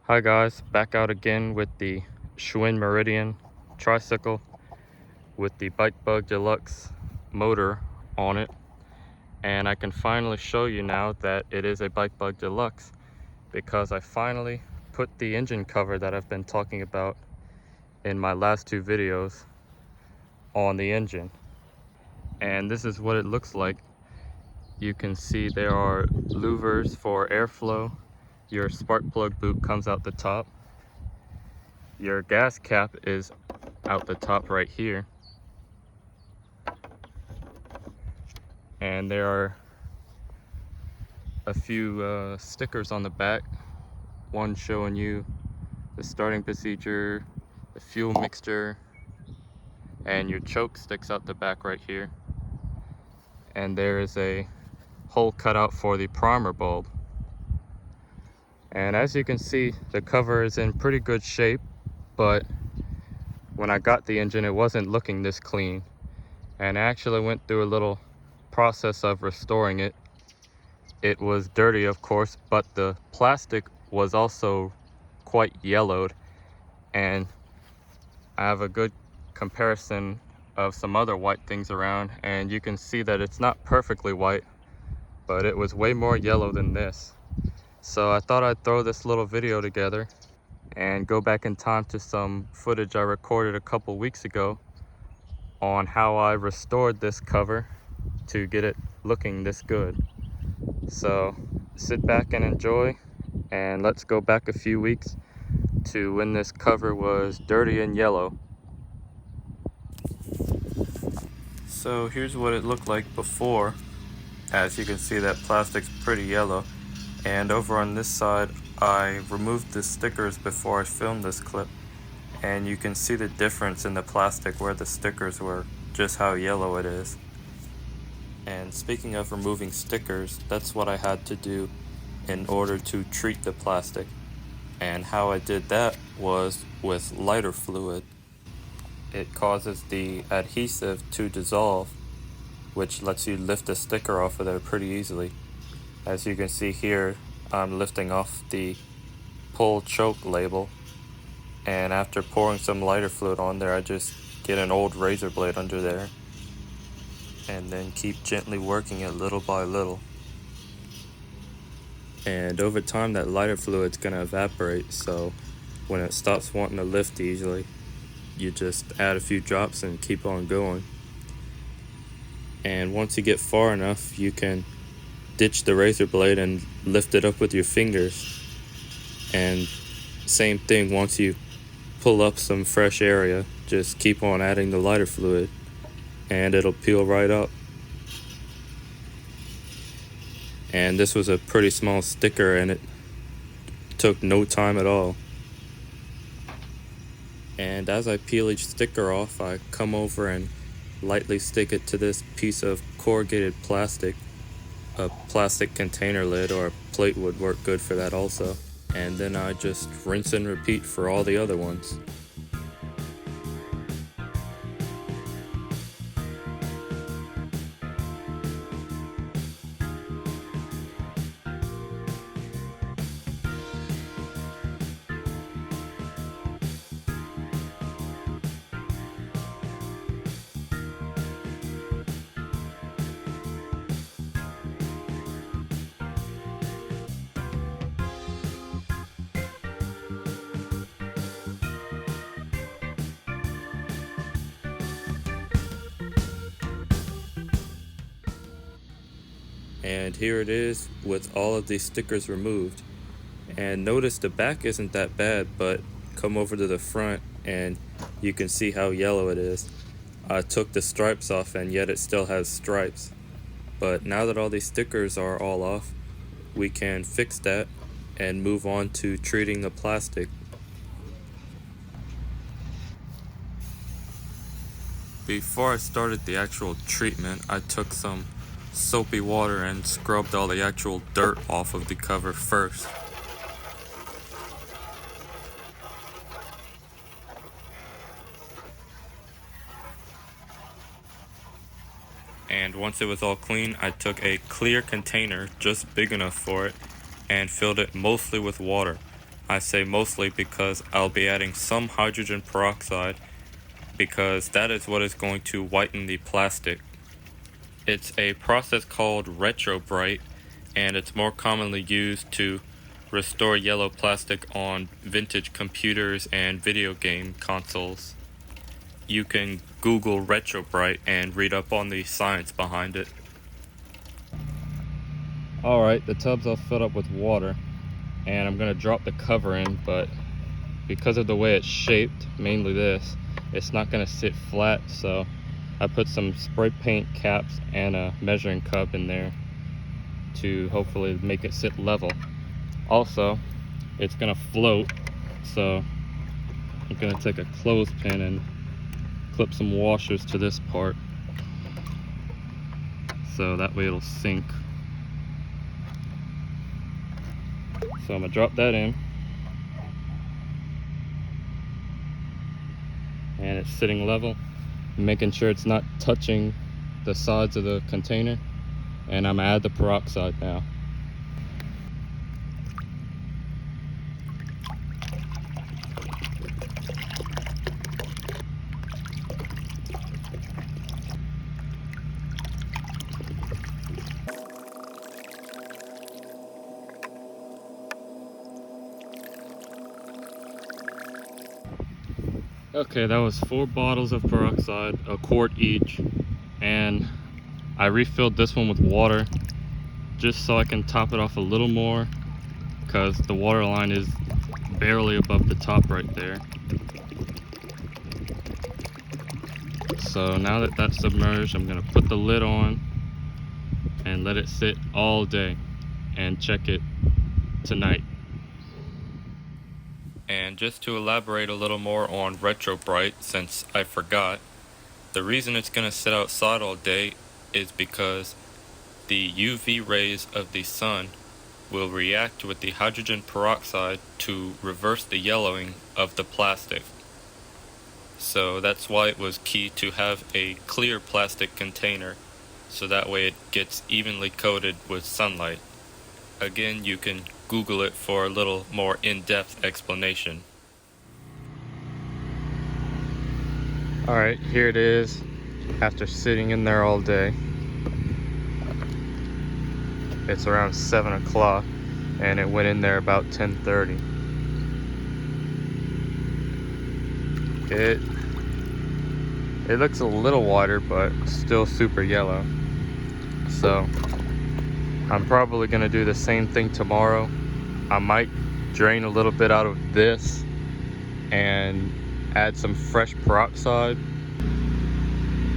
Hi guys, back out again with the Schwinn Meridian tricycle with the Bike Bug Deluxe motor on it. And I can finally show you now that it is a Bike Bug Deluxe because I finally put the engine cover that I've been talking about in my last two videos on the engine. And this is what it looks like. You can see there are louvers for airflow. Your spark plug boot comes out the top. Your gas cap is out the top right here. And there are a few stickers on the back. One showing you the starting procedure, the fuel mixture, and your choke sticks out the back right here. And there is a hole cut out for the primer bulb. And as you can see, the cover is in pretty good shape, but when I got the engine, it wasn't looking this clean. And I actually went through a little process of restoring it. It was dirty, of course, but the plastic was also quite yellowed, and I have a good comparison of some other white things around, and you can see that it's not perfectly white, but it was way more yellow than this. So I thought I'd throw this little video together and go back in time to some footage I recorded a couple weeks ago on how I restored this cover to get it looking this good. So sit back and enjoy, and let's go back a few weeks to when this cover was dirty and yellow. So here's what it looked like before. As you can see, that plastic's pretty yellow, and over on this side I removed the stickers before I filmed this clip, and you can see the difference in the plastic where the stickers were, just how yellow it is. And speaking of removing stickers, that's what I had to do in order to treat the plastic. And how I did that was with lighter fluid. It causes the adhesive to dissolve, which lets you lift the sticker off of there pretty easily. As you can see here, I'm lifting off the pull choke label, and after pouring some lighter fluid on there, I just get an old razor blade under there and then keep gently working it little by little. And over time that lighter fluid's gonna evaporate, so when it stops wanting to lift easily, you just add a few drops and keep on going. And once you get far enough, you can ditch the razor blade and lift it up with your fingers. And same thing, once you pull up some fresh area, just keep on adding the lighter fluid and it'll peel right up. And this was a pretty small sticker and it took no time at all. And as I peel each sticker off, I come over and lightly stick it to this piece of corrugated plastic. A plastic container lid or a plate would work good for that also. And then I just rinse and repeat for all the other ones. And here it is with all of these stickers removed. And notice the back isn't that bad, but come over to the front and you can see how yellow it is. I took the stripes off and yet it still has stripes. But now that all these stickers are all off, we can fix that and move on to treating the plastic. Before I started the actual treatment, I took some soapy water and scrubbed all the actual dirt off of the cover first. And once it was all clean, I took a clear container just big enough for it and filled it mostly with water. I say mostly because I'll be adding some hydrogen peroxide because that is what is going to whiten the plastic. It's a process called Retrobrite, and it's more commonly used to restore yellow plastic on vintage computers and video game consoles. You can Google Retrobrite and read up on the science behind it. Alright, the tub's all filled up with water, and I'm going to drop the cover in, but because of the way it's shaped, mainly this, it's not going to sit flat, so I put some spray paint caps and a measuring cup in there to hopefully make it sit level. Also, it's going to float, so I'm going to take a clothespin and clip some washers to this part so that way it'll sink. So I'm going to drop that in, and it's sitting level, making sure it's not touching the sides of the container, and I'm going to add the peroxide now. Okay, that was 4 bottles of peroxide, a quart each, and I refilled this one with water just so I can top it off a little more because the water line is barely above the top right there. So now that that's submerged, I'm going to put the lid on and let it sit all day and check it tonight. And just to elaborate a little more on Retrobrite, since I forgot, the reason it's going to sit outside all day is because the UV rays of the sun will react with the hydrogen peroxide to reverse the yellowing of the plastic. So that's why it was key to have a clear plastic container, so that way it gets evenly coated with sunlight. Again, you can Google it for a little more in-depth explanation. Alright, here it is after sitting in there all day. It's around 7 o'clock and it went in there about 10:30. It looks a little whiter, but still super yellow. So I'm probably gonna do the same thing tomorrow. I might drain a little bit out of this and add some fresh peroxide,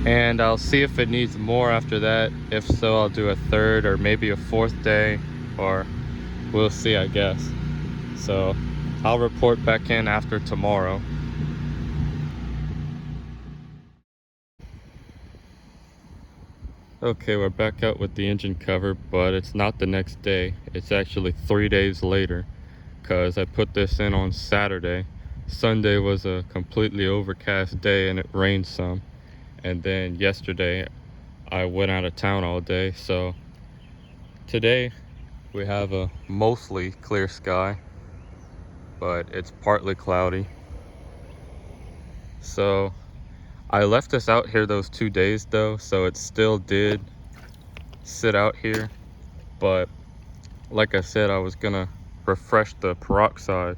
and I'll see if it needs more after that. If so, I'll do a 3rd or maybe a 4th day, or we'll see, I guess. So I'll report back in after tomorrow. Okay, we're back out with the engine cover, but it's not the next day. It's actually 3 days later, because I put this in on Saturday. Sunday was a completely overcast day and it rained some. And then yesterday I went out of town all day. So today we have a mostly clear sky, but it's partly cloudy. So I left this out here those 2 days though, so it still did sit out here. But like I said, I was gonna refresh the peroxide,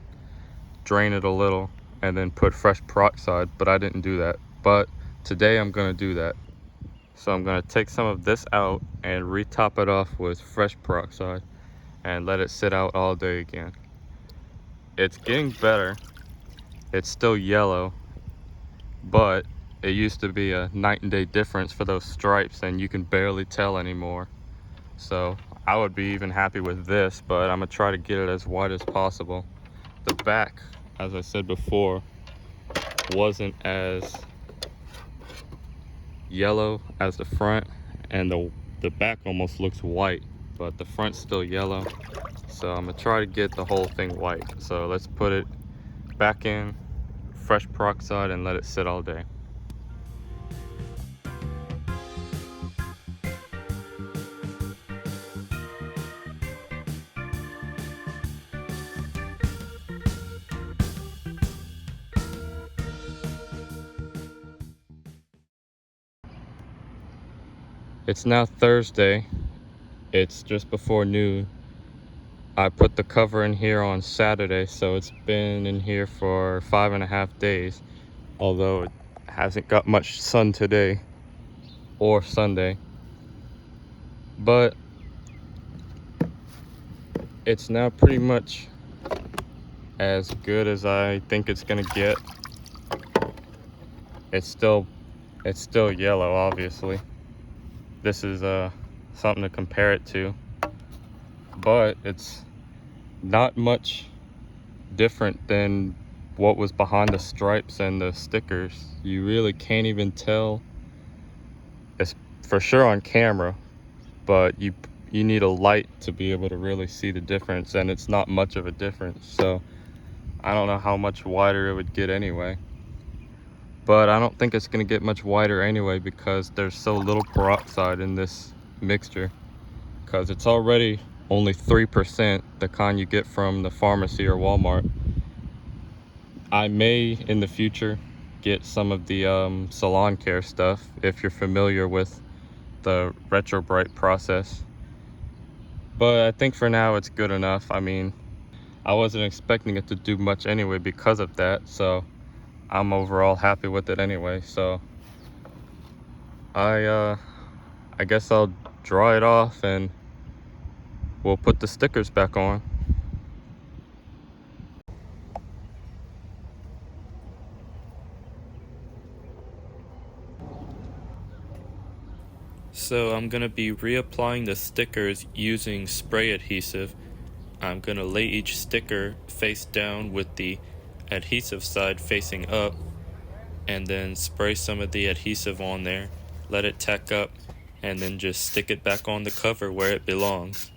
drain it a little, and then put fresh peroxide, but I didn't do that. But today I'm gonna do that. So I'm gonna take some of this out and re-top it off with fresh peroxide and let it sit out all day again. It's getting better. It's still yellow, but it used to be a night and day difference for those stripes, and you can barely tell anymore. So I would be even happy with this, but I'm gonna try to get it as white as possible. The back, as I said before, wasn't as yellow as the front, and the back almost looks white, but the front's still yellow. So I'm gonna try to get the whole thing white. So let's put it back in, fresh peroxide, and let it sit all day. It's now Thursday. It's just before noon. I put the cover in here on Saturday, so it's been in here for 5.5 days. Although it hasn't got much sun today or Sunday. But it's now pretty much as good as I think it's gonna get. It's still yellow, obviously. This is something to compare it to, but it's not much different than what was behind the stripes and the stickers. You really can't even tell. It's for sure on camera, but you need a light to be able to really see the difference, and it's not much of a difference. So I don't know how much wider it would get anyway, but I don't think it's going to get much wider anyway because there's so little peroxide in this mixture, because it's already only 3%, the kind you get from the pharmacy or Walmart. I may in the future get some of the salon care stuff if you're familiar with the Retrobrite process, but I think for now it's good enough. I mean, I wasn't expecting it to do much anyway because of that, so I'm overall happy with it anyway. So I guess I'll dry it off and we'll put the stickers back on. So I'm gonna be reapplying the stickers using spray adhesive. I'm gonna lay each sticker face down with the adhesive side facing up, and then spray some of the adhesive on there, let it tack up, and then just stick it back on the cover where it belongs.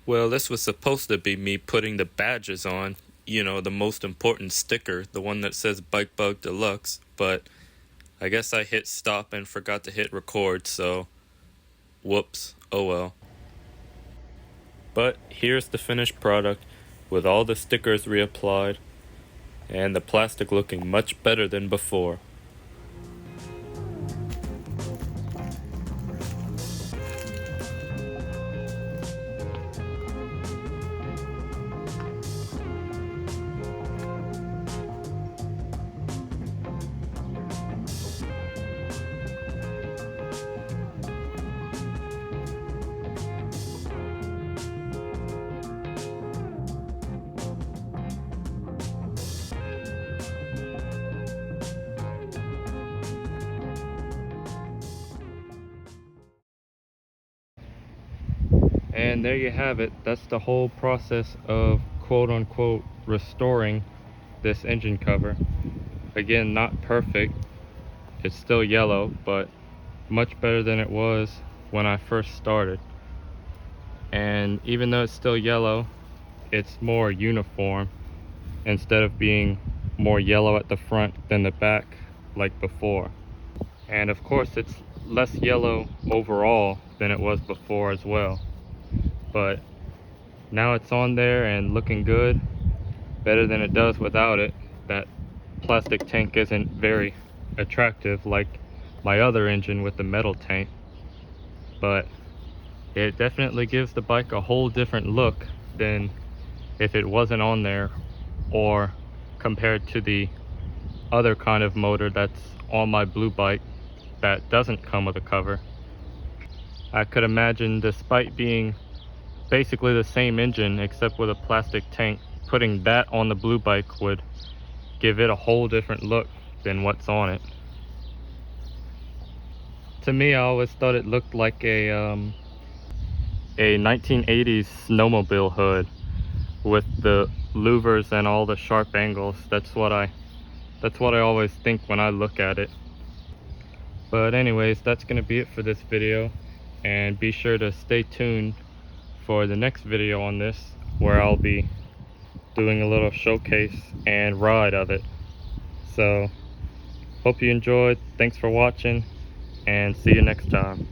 Well, this was supposed to be me putting the badges on, the most important sticker, the one that says Bike Bug Deluxe, but I guess I hit stop and forgot to hit record, so whoops, oh well. But here's the finished product with all the stickers reapplied and the plastic looking much better than before. And there you have it. That's the whole process of quote-unquote restoring this engine cover. Again, not perfect. It's still yellow, but much better than it was when I first started. And even though it's still yellow, it's more uniform instead of being more yellow at the front than the back like before. And of course it's less yellow overall than it was before as well. But now it's on there and looking good, better than it does without it. That plastic tank isn't very attractive like my other engine with the metal tank, but it definitely gives the bike a whole different look than if it wasn't on there, or compared to the other kind of motor that's on my blue bike that doesn't come with a cover. I could imagine, despite being basically the same engine except with a plastic tank, putting that on the blue bike would give it a whole different look than what's on it. To me, I always thought it looked like a 1980s snowmobile hood with the louvers and all the sharp angles. That's what I always think when I look at it. But anyways, that's gonna be it for this video, and be sure to stay tuned for the next video on this, where I'll be doing a little showcase and ride of it. So hope you enjoyed. Thanks for watching, and see you next time.